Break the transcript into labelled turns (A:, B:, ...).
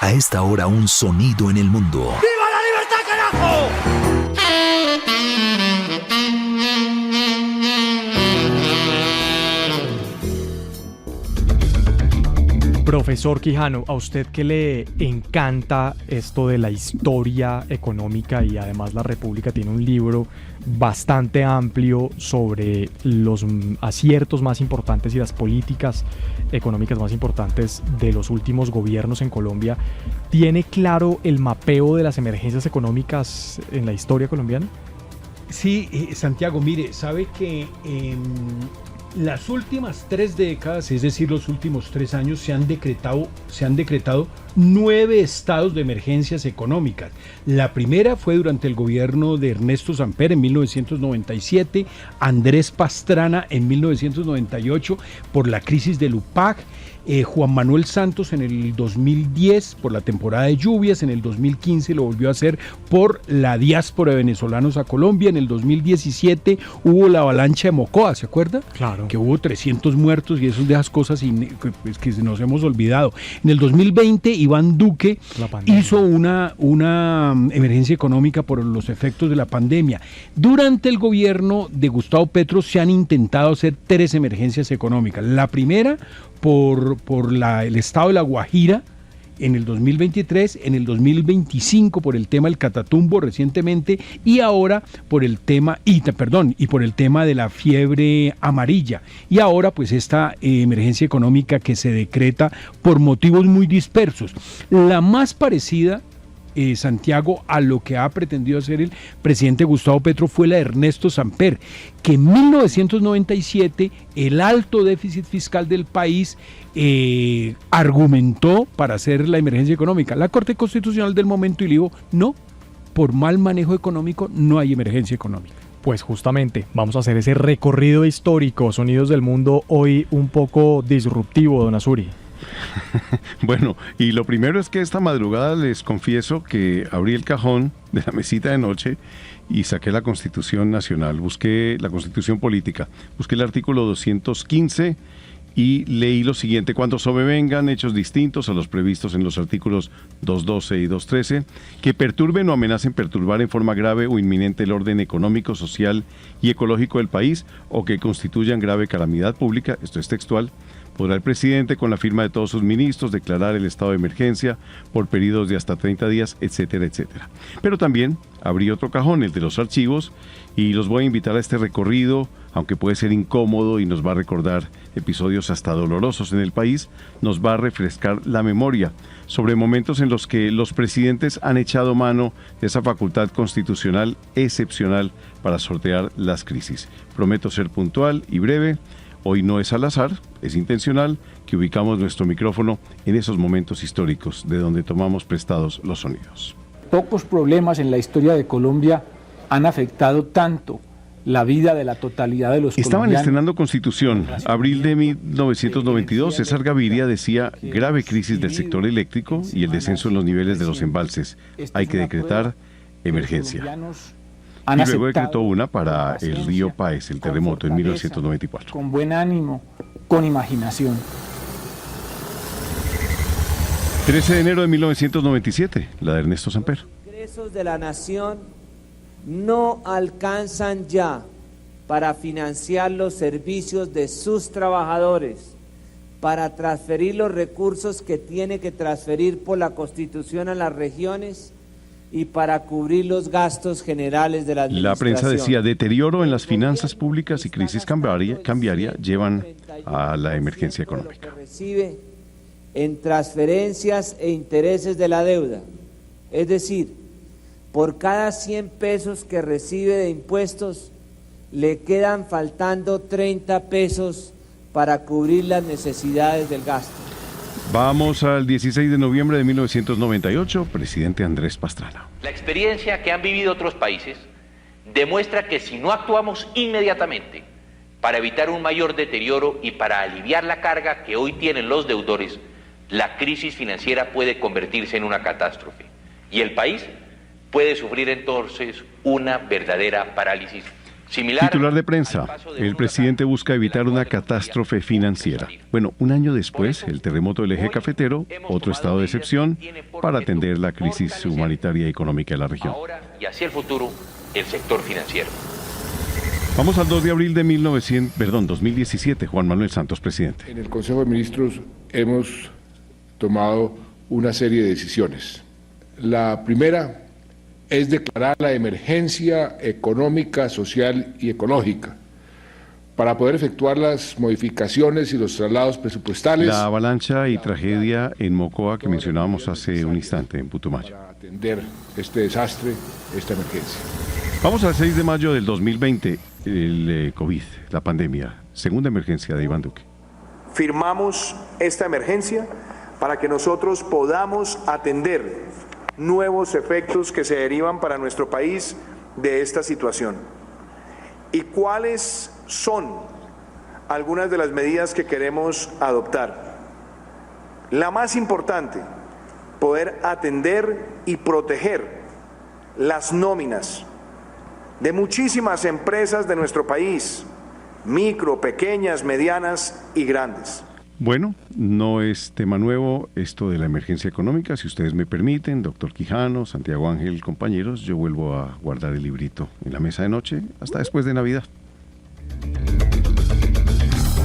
A: A esta hora un sonido en el mundo.
B: ¡Viva la libertad, carajo!
C: Profesor Quijano, a usted que le encanta esto de la historia económica y además la República tiene un libro bastante amplio sobre los aciertos más importantes y las políticas económicas más importantes de los últimos gobiernos en Colombia, ¿tiene claro el mapeo de las emergencias económicas en la historia colombiana?
D: Sí, Santiago, mire, sabe que las últimas 3 décadas, es decir, los últimos 3 años, se han decretado 9 estados de emergencias económicas. La primera fue durante el gobierno de Ernesto Samper en 1997, Andrés Pastrana en 1998 por la crisis del UPAC, Juan Manuel Santos en el 2010 por la temporada de lluvias, en el 2015 lo volvió a hacer por la diáspora de venezolanos a Colombia, en el 2017 hubo la avalancha de Mocoa, ¿se acuerda?
C: Claro.
D: Que hubo 300 muertos y eso es de esas cosas que nos hemos olvidado. En el 2020 Iván Duque hizo una emergencia económica por los efectos de la pandemia. Durante el gobierno de Gustavo Petro se han intentado hacer 3 emergencias económicas. La primera por el estado de La Guajira en el 2023, en el 2025 por el tema del Catatumbo recientemente y ahora por el tema, y por el tema de la fiebre amarilla. Y ahora pues esta emergencia económica que se decreta por motivos muy dispersos. La más parecida, Santiago, a lo que ha pretendido hacer el presidente Gustavo Petro fue la de Ernesto Samper, que en 1997 el alto déficit fiscal del país argumentó para hacer la emergencia económica. La Corte Constitucional del momento y le dijo, no, por mal manejo económico no hay emergencia económica.
C: Pues justamente, vamos a hacer ese recorrido histórico, Sonidos del Mundo, hoy un poco disruptivo, don Azuri.
E: Bueno, y lo primero es que esta madrugada les confieso que abrí el cajón de la mesita de noche y saqué la Constitución Nacional, busqué la Constitución Política, busqué el artículo 215 y leí lo siguiente: cuando sobrevengan hechos distintos a los previstos en los artículos 212 y 213, que perturben o amenacen perturbar en forma grave o inminente el orden económico, social y ecológico del país o que constituyan grave calamidad pública, esto es textual, podrá el presidente, con la firma de todos sus ministros, declarar el estado de emergencia por periodos de hasta 30 días, etcétera, etcétera. Pero también abrí otro cajón, el de los archivos, y los voy a invitar a este recorrido, aunque puede ser incómodo y nos va a recordar episodios hasta dolorosos en el país, nos va a refrescar la memoria sobre momentos en los que los presidentes han echado mano de esa facultad constitucional excepcional para sortear las crisis. Prometo ser puntual y breve. Hoy no es al azar, es intencional que ubicamos nuestro micrófono en esos momentos históricos de donde tomamos prestados los sonidos.
F: Pocos problemas en la historia de Colombia han afectado tanto la vida de la totalidad de los colombianos.
E: Estaban estrenando Constitución. Abril de 1992, César Gaviria decía: grave crisis del sector eléctrico y el descenso en los niveles de los embalses. Hay que decretar emergencia. Y luego decretó una para el río Páez, el terremoto, en 1994.
F: Con buen ánimo, con imaginación.
E: 13 de enero de 1997, la de Ernesto Samper.
G: Los ingresos de la nación no alcanzan ya para financiar los servicios de sus trabajadores, para transferir los recursos que tiene que transferir por la Constitución a las regiones y para cubrir los gastos generales de la administración.
E: La prensa decía: deterioro en las finanzas públicas y crisis cambiaria llevan a la emergencia económica.
G: Recibe en transferencias e intereses de la deuda, es decir, por cada 100 pesos que recibe de impuestos, le quedan faltando 30 pesos para cubrir las necesidades del gasto.
E: Vamos al 16 de noviembre de 1998, presidente Andrés Pastrana.
H: La experiencia que han vivido otros países demuestra que si no actuamos inmediatamente para evitar un mayor deterioro y para aliviar la carga que hoy tienen los deudores, la crisis financiera puede convertirse en una catástrofe y el país puede sufrir entonces una verdadera parálisis
E: Titular de prensa, el presidente busca evitar una catástrofe financiera. Bueno, un año después, el terremoto del eje cafetero, otro estado de excepción para atender la crisis humanitaria y económica de la región.
H: Ahora y hacia el futuro, el sector financiero.
E: Vamos al 2 de abril de 2017, Juan Manuel Santos, presidente.
I: En el Consejo de Ministros hemos tomado una serie de decisiones. La primera es declarar la emergencia económica, social y ecológica para poder efectuar las modificaciones y los traslados presupuestales.
E: La avalancha y tragedia en Mocoa que mencionábamos hace un instante en Putumayo.
I: Para atender este desastre, esta emergencia.
E: Vamos al 6 de mayo del 2020, el COVID, la pandemia, segunda emergencia de Iván Duque.
J: Firmamos esta emergencia para que nosotros podamos atender nuevos efectos que se derivan para nuestro país de esta situación. ¿Y cuáles son algunas de las medidas que queremos adoptar? La más importante, poder atender y proteger las nóminas de muchísimas empresas de nuestro país, micro, pequeñas, medianas y grandes.
E: Bueno, no es tema nuevo esto de la emergencia económica. Si ustedes me permiten, doctor Quijano, Santiago Ángel, compañeros, yo vuelvo a guardar el librito en la mesa de noche hasta después de Navidad.